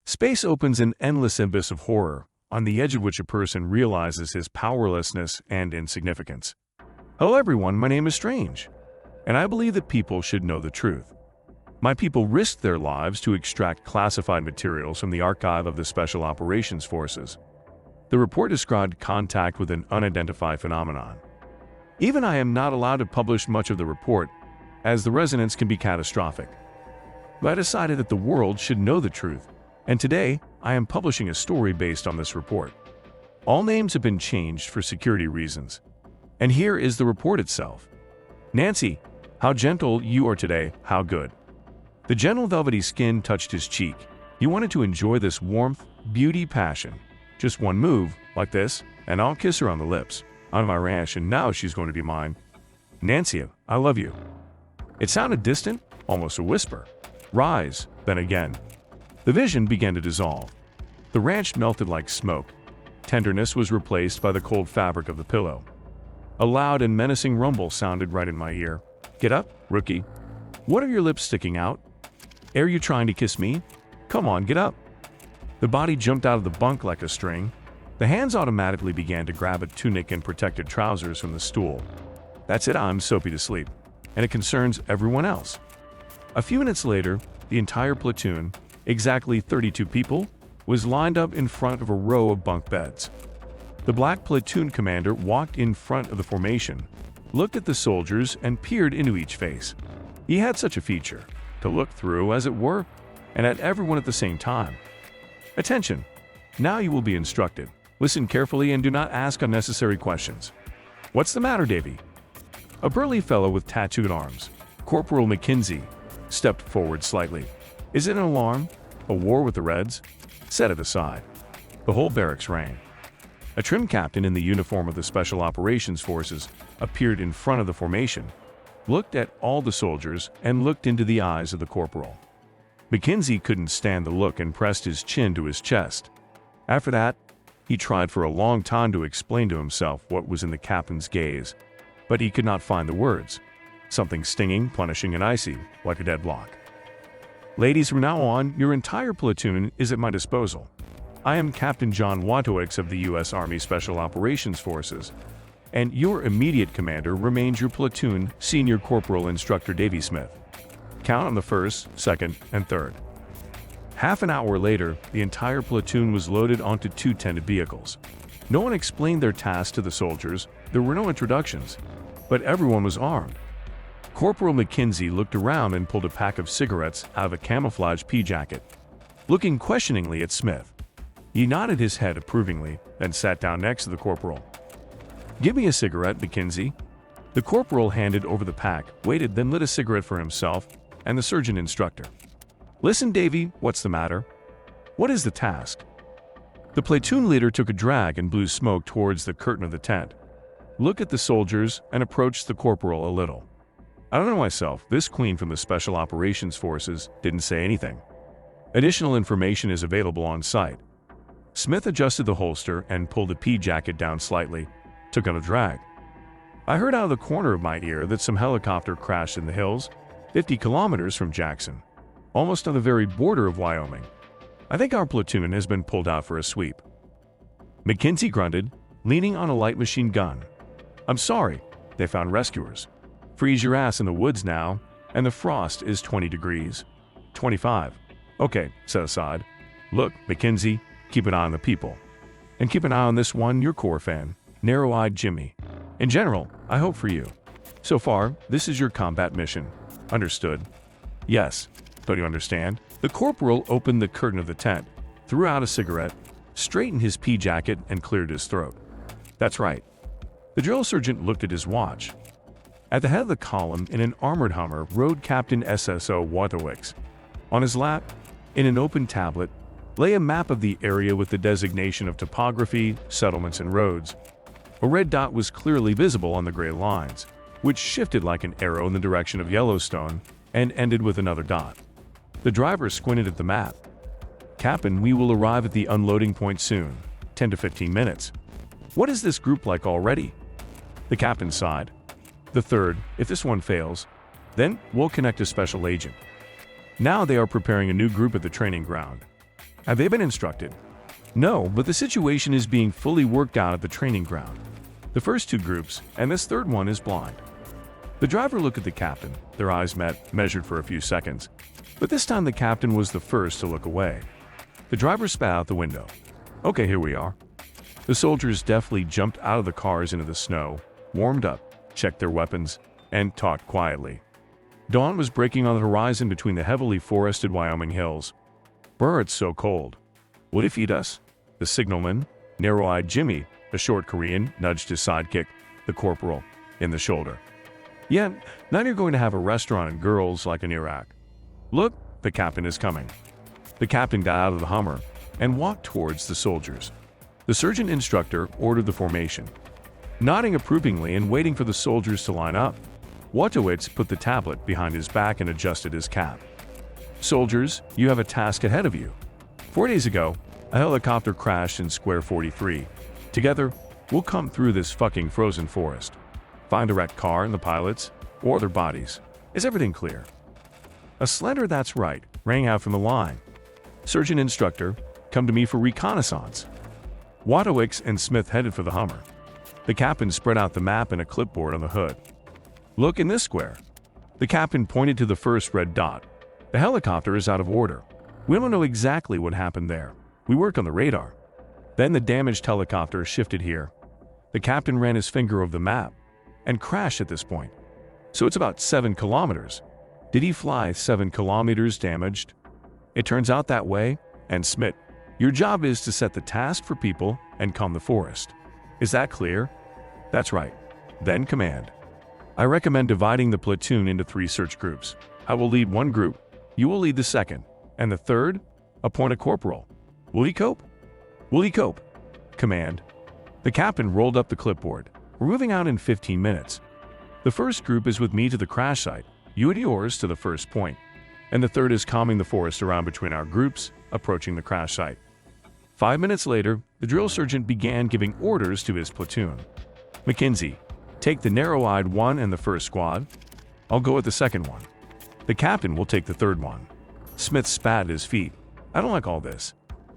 Space opens an endless abyss of horror, on the edge of which a person realizes his powerlessness and insignificance. Hello everyone, my name is Strange, and I believe that people should know the truth. My people risked their lives to extract classified materials from the archive of the Special Operations Forces. The report described contact with an unidentified phenomenon. Even I am not allowed to publish much of the report, as the resonance can be catastrophic. But I decided that the world should know the truth, and today I am publishing a story based on this report. All names have been changed for security reasons. And here is the report itself. Nancy, how gentle you are today, how good. The gentle velvety skin touched his cheek. He wanted to enjoy this warmth, beauty, passion. Just one move, like this, and I'll kiss her on the lips, on my ranch, and now she's going to be mine. Nancy, I love you. It sounded distant, almost a whisper. Rise, then again. The vision began to dissolve. The ranch melted like smoke. Tenderness was replaced by the cold fabric of the pillow. A loud and menacing rumble sounded right in my ear. Get up, rookie. What are your lips sticking out? Are you trying to kiss me? Come on, get up. The body jumped out of the bunk like a string. The hands automatically began to grab a tunic and protected trousers from the stool. That's it, I'm soapy to sleep. And it concerns everyone else. A few minutes later, the entire platoon, exactly 32 people, was lined up in front of a row of bunk beds. The black platoon commander walked in front of the formation, looked at the soldiers, and peered into each face. He had such a feature, to look through, as it were, and at everyone at the same time. Attention! Now you will be instructed. Listen carefully and do not ask unnecessary questions. What's the matter, Davy? A burly fellow with tattooed arms, Corporal McKenzie, stepped forward slightly. Is it an alarm? A war with the Reds? Set it aside. The whole barracks rang. A trim captain in the uniform of the Special Operations Forces appeared in front of the formation, looked at all the soldiers, and looked into the eyes of the corporal. McKenzie couldn't stand the look and pressed his chin to his chest. After that, he tried for a long time to explain to himself what was in the captain's gaze, but he could not find the words. Something stinging, punishing, and icy, like a deadlock. Ladies, from now on, your entire platoon is at my disposal. I am Captain John Watowicz of the U.S. Army Special Operations Forces, and your immediate commander remains your platoon Senior Corporal Instructor Davy Smith. Count on the first, second, and third. Half an hour later, the entire platoon was loaded onto two tended vehicles. No one explained their task to the soldiers, there were no introductions, but everyone was armed. Corporal McKenzie looked around and pulled a pack of cigarettes out of a camouflage pea jacket. Looking questioningly at Smith, he nodded his head approvingly, then sat down next to the corporal. Give me a cigarette, McKenzie. The corporal handed over the pack, waited, then lit a cigarette for himself and the surgeon instructor. Listen, Davy, what's the matter? What is the task? The platoon leader took a drag and blew smoke towards the curtain of the tent, looked at the soldiers, and approached the corporal a little. I don't know myself, this queen from the Special Operations Forces didn't say anything. Additional information is available on site. Smith adjusted the holster and pulled the pea jacket down slightly, took on a drag. I heard out of the corner of my ear that some helicopter crashed in the hills, 50 kilometers from Jackson, almost on the very border of Wyoming. I think our platoon has been pulled out for a sweep. McKenzie grunted, leaning on a light machine gun. I'm sorry, they found rescuers. Freeze your ass in the woods now, and the frost is 20 degrees. 25. Okay, set aside. Look, McKenzie, keep an eye on the people. And keep an eye on this one, your core fan, narrow-eyed Jimmy. In general, I hope for you. So far, this is your combat mission. Understood? Yes. Don't you understand? The corporal opened the curtain of the tent, threw out a cigarette, straightened his pea jacket, and cleared his throat. That's right. The drill sergeant looked at his watch. At the head of the column, in an armored Hummer, rode Captain SSO Watowicz. On his lap, in an open tablet, lay a map of the area with the designation of topography, settlements, and roads. A red dot was clearly visible on the gray lines, which shifted like an arrow in the direction of Yellowstone and ended with another dot. The driver squinted at the map. Captain, we will arrive at the unloading point soon, 10 to 15 minutes. What is this group like already? The captain sighed. The third, if this one fails, then we'll connect a special agent. Now they are preparing a new group at the training ground. Have they been instructed? No, but the situation is being fully worked out at the training ground. The first two groups, and this third one is blind. The driver looked at the captain. Their eyes met, measured for a few seconds. But this time the captain was the first to look away. The driver spat out the window. Okay, here we are. The soldiers deftly jumped out of the cars into the snow, warmed up, checked their weapons, and talked quietly. Dawn was breaking on the horizon between the heavily forested Wyoming hills. Brr, it's so cold. Would it feed us? The signalman, narrow-eyed Jimmy, a short Korean, nudged his sidekick, the corporal, in the shoulder. Yeah, now you're going to have a restaurant and girls like in Iraq. Look, the captain is coming. The captain got out of the Hummer and walked towards the soldiers. The sergeant instructor ordered the formation. Nodding approvingly and waiting for the soldiers to line up, Watowicz put the tablet behind his back and adjusted his cap. Soldiers, you have a task ahead of you. 4 days ago, a helicopter crashed in Square 43. Together, we'll come through this fucking frozen forest. Find the wrecked car and the pilots, or their bodies. Is everything clear? A slender "that's right" rang out from the line. Sergeant instructor, come to me for reconnaissance. Watowicz and Smith headed for the Hummer. The captain spread out the map and a clipboard on the hood. Look in this square. The captain pointed to the first red dot. The helicopter is out of order. We don't know exactly what happened there. We work on the radar. Then the damaged helicopter shifted here. The captain ran his finger over the map and crashed at this point. So it's about 7 kilometers. Did he fly 7 kilometers damaged? It turns out that way. And Smith, your job is to set the task for people and calm the forest. Is that clear? That's right. Then command. I recommend dividing the platoon into 3 search groups. I will lead one group. You will lead the second. And the third? Appoint a corporal. Will he cope? Will he cope? Command. The captain rolled up the clipboard. We're moving out in 15 minutes. The first group is with me to the crash site, you and yours to the first point. And the third is calming the forest around between our groups, approaching the crash site. 5 minutes later, the drill sergeant began giving orders to his platoon. McKenzie, take the narrow-eyed one and the first squad. I'll go with the second one. The captain will take the third one. Smith spat at his feet. I don't like all this.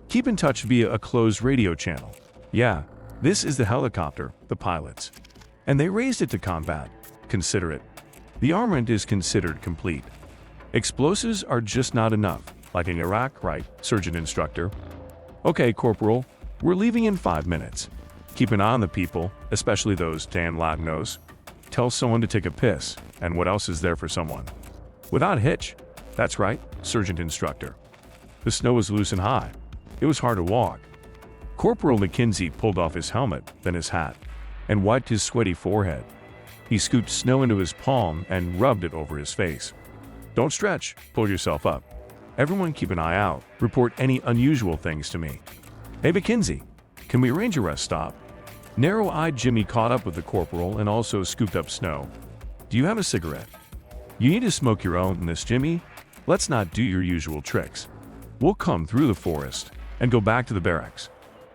Keep in touch via a closed radio channel. Yeah, this is the helicopter, the pilots. And they raised it to combat. Consider it. The armament is considered complete. Explosives are just not enough, like in Iraq, right, sergeant instructor? Okay, corporal, we're leaving in 5 minutes. Keep an eye on the people, especially those damn Latinos. Tell someone to take a piss, and what else is there for someone? Without a hitch. That's right, sergeant instructor. The snow was loose and high. It was hard to walk. Corporal McKenzie pulled off his helmet, then his hat, and wiped his sweaty forehead. He scooped snow into his palm and rubbed it over his face. Don't stretch, pull yourself up. Everyone keep an eye out, report any unusual things to me. Hey McKenzie, can we arrange a rest stop? Narrow-eyed Jimmy caught up with the corporal and also scooped up snow. Do you have a cigarette? You need to smoke your own, Miss Jimmy. Let's not do your usual tricks. We'll come through the forest and go back to the barracks.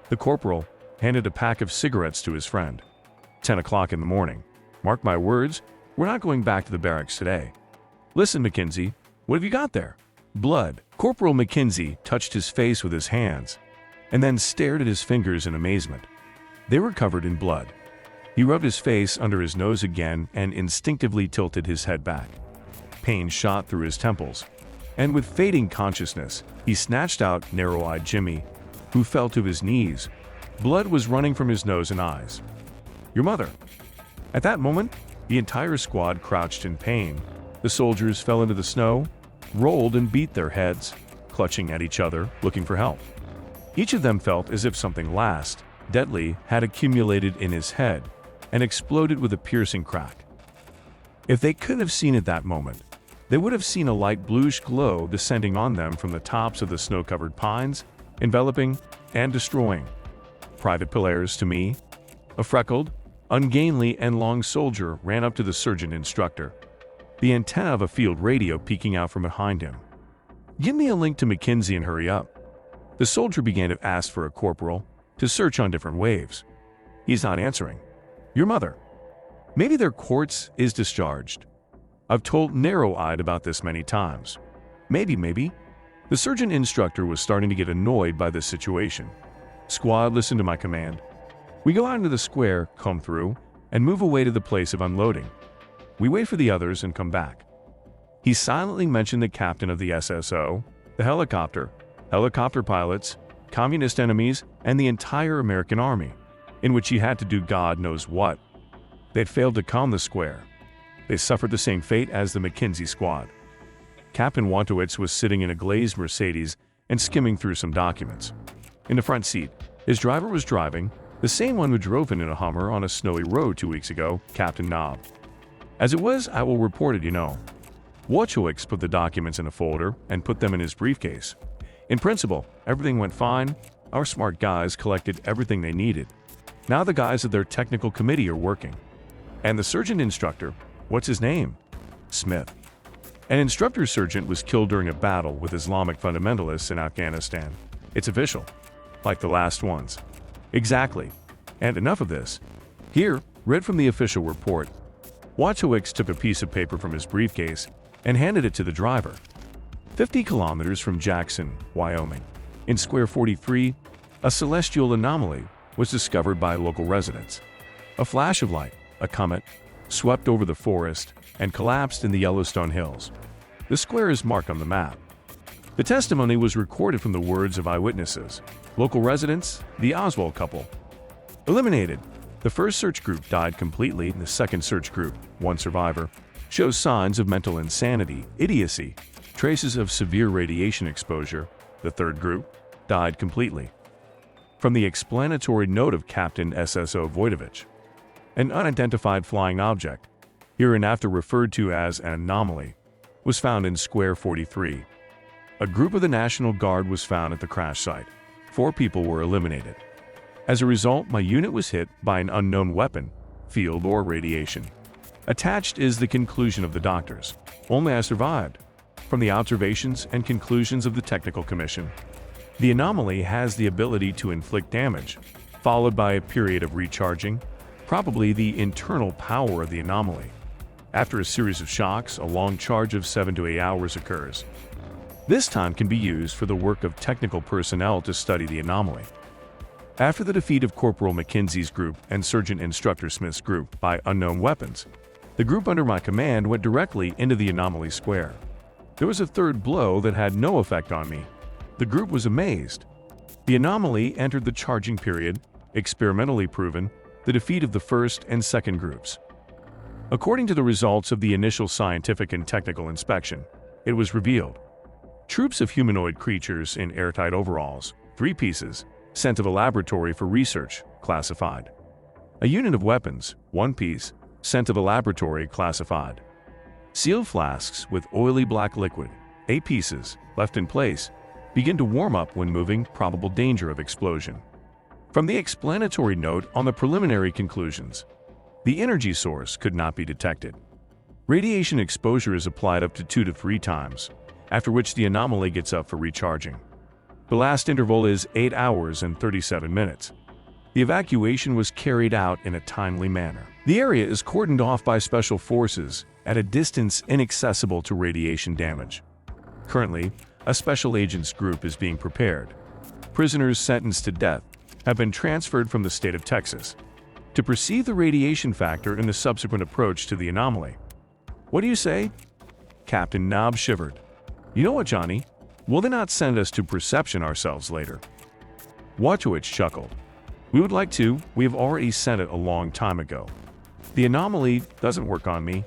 The corporal handed a pack of cigarettes to his friend. 10 o'clock in the morning. Mark my words, we're not going back to the barracks today. Listen, McKenzie, what have you got there? Blood. Corporal McKenzie touched his face with his hands and then stared at his fingers in amazement. They were covered in blood. He rubbed his face under his nose again and instinctively tilted his head back. Pain shot through his temples, and with fading consciousness, he snatched out narrow-eyed Jimmy, who fell to his knees. Blood was running from his nose and eyes. Your mother. At that moment, the entire squad crouched in pain. The soldiers fell into the snow, rolled and beat their heads, clutching at each other, looking for help. Each of them felt as if something deadly had accumulated in his head and exploded with a piercing crack. If they could have seen at that moment, they would have seen a light bluish glow descending on them from the tops of the snow-covered pines, enveloping and destroying. Private Polaris to me. A freckled, ungainly and long soldier ran up to the sergeant instructor, the antenna of a field radio peeking out from behind him. Give me a link to McKenzie and hurry up. The soldier began to ask for a corporal to search on different waves. He's not answering. Your mother. Maybe their quartz is discharged. I've told Narrow-Eyed about this many times. Maybe. The sergeant instructor was starting to get annoyed by this situation. "Squad, listen to my command. We go out into the square, come through, and move away to the place of unloading. We wait for the others and come back." He silently mentioned the captain of the SSO, the helicopter pilots, communist enemies, and the entire American army, in which he had to do God knows what. They'd failed to calm the square. They suffered the same fate as the McKinsey squad. Captain Wantowitz was sitting in a glazed Mercedes and skimming through some documents. In the front seat, his driver was driving, the same one who drove in a Hummer on a snowy road 2 weeks ago, Captain Knob. "As it was, I will report it, you know." Wantowitz put the documents in a folder and put them in his briefcase. "In principle, everything went fine. Our smart guys collected everything they needed. Now the guys of their technical committee are working. And the sergeant instructor, what's his name? Smith. An instructor sergeant was killed during a battle with Islamic fundamentalists in Afghanistan. It's official. Like the last ones." "Exactly. And enough of this. Here, read from the official report." Wachowicz took a piece of paper from his briefcase and handed it to the driver. 50 kilometers from Jackson, Wyoming, in Square 43, a celestial anomaly was discovered by local residents. A flash of light, a comet, swept over the forest and collapsed in the Yellowstone Hills. The square is marked on the map. The testimony was recorded from the words of eyewitnesses, local residents, the Oswald couple. Eliminated. The first search group died completely. The second search group, one survivor, shows signs of mental insanity, idiocy, traces of severe radiation exposure. The third group died completely. From the explanatory note of Captain SSO Voidovich, an unidentified flying object, hereinafter referred to as an anomaly, was found in Square 43. A group of the National Guard was found at the crash site. 4 people were eliminated. As a result, my unit was hit by an unknown weapon, field, or radiation. Attached is the conclusion of the doctors. Only I survived. From the observations and conclusions of the Technical Commission, the anomaly has the ability to inflict damage, followed by a period of recharging, probably the internal power of the anomaly. After a series of shocks, a long charge of 7 to 8 hours occurs. This time can be used for the work of technical personnel to study the anomaly. After the defeat of Corporal McKinsey's group and Sergeant Instructor Smith's group by unknown weapons, the group under my command went directly into the anomaly square. There was a third blow that had no effect on me. The group was amazed. The anomaly entered the charging period, experimentally proven, the defeat of the first and second groups. According to the results of the initial scientific and technical inspection, it was revealed. Troops of humanoid creatures in airtight overalls, 3 pieces, sent to the laboratory for research, classified. A unit of weapons, 1 piece, sent to the laboratory, classified. Sealed flasks with oily black liquid, 8 pieces, left in place, begin to warm up when moving, probable danger of explosion. From the explanatory note on the preliminary conclusions, the energy source could not be detected. Radiation exposure is applied up to 2 to 3 times, after which the anomaly gets up for recharging. The last interval is 8 hours and 37 minutes. The evacuation was carried out in a timely manner. The area is cordoned off by special forces at a distance inaccessible to radiation damage. Currently, a special agents group is being prepared. Prisoners sentenced to death have been transferred from the state of Texas to perceive the radiation factor in the subsequent approach to the anomaly. What do you say? Captain Knob shivered. You know what, Johnny? Will they not send us to perception ourselves later? Wachowicz chuckled. We would like to. We have already sent it a long time ago. The anomaly doesn't work on me.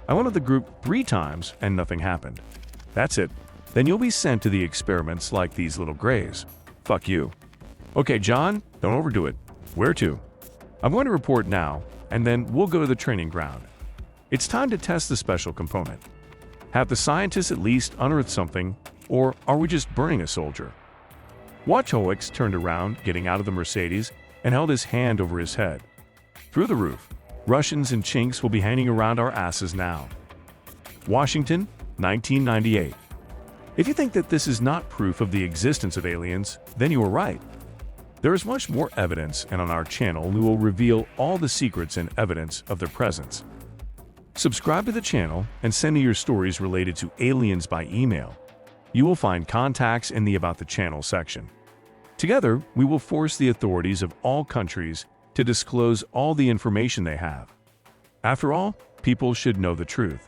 I went with the group 3 times and nothing happened. That's it. Then you'll be sent to the experiments like these little grays. Fuck you. Okay, John, don't overdo it. Where to? I'm going to report now, and then we'll go to the training ground. It's time to test the special component. Have the scientists at least unearthed something, or are we just burning a soldier? Wachowicz turned around, getting out of the Mercedes, and held his hand over his head. Through the roof, Russians and Chinks will be hanging around our asses now. Washington, 1998. If you think that this is not proof of the existence of aliens, then you are right. There is much more evidence, and on our channel we will reveal all the secrets and evidence of their presence. Subscribe to the channel and send me your stories related to aliens by email. You will find contacts in the About the Channel section. Together, we will force the authorities of all countries to disclose all the information they have. After all, people should know the truth.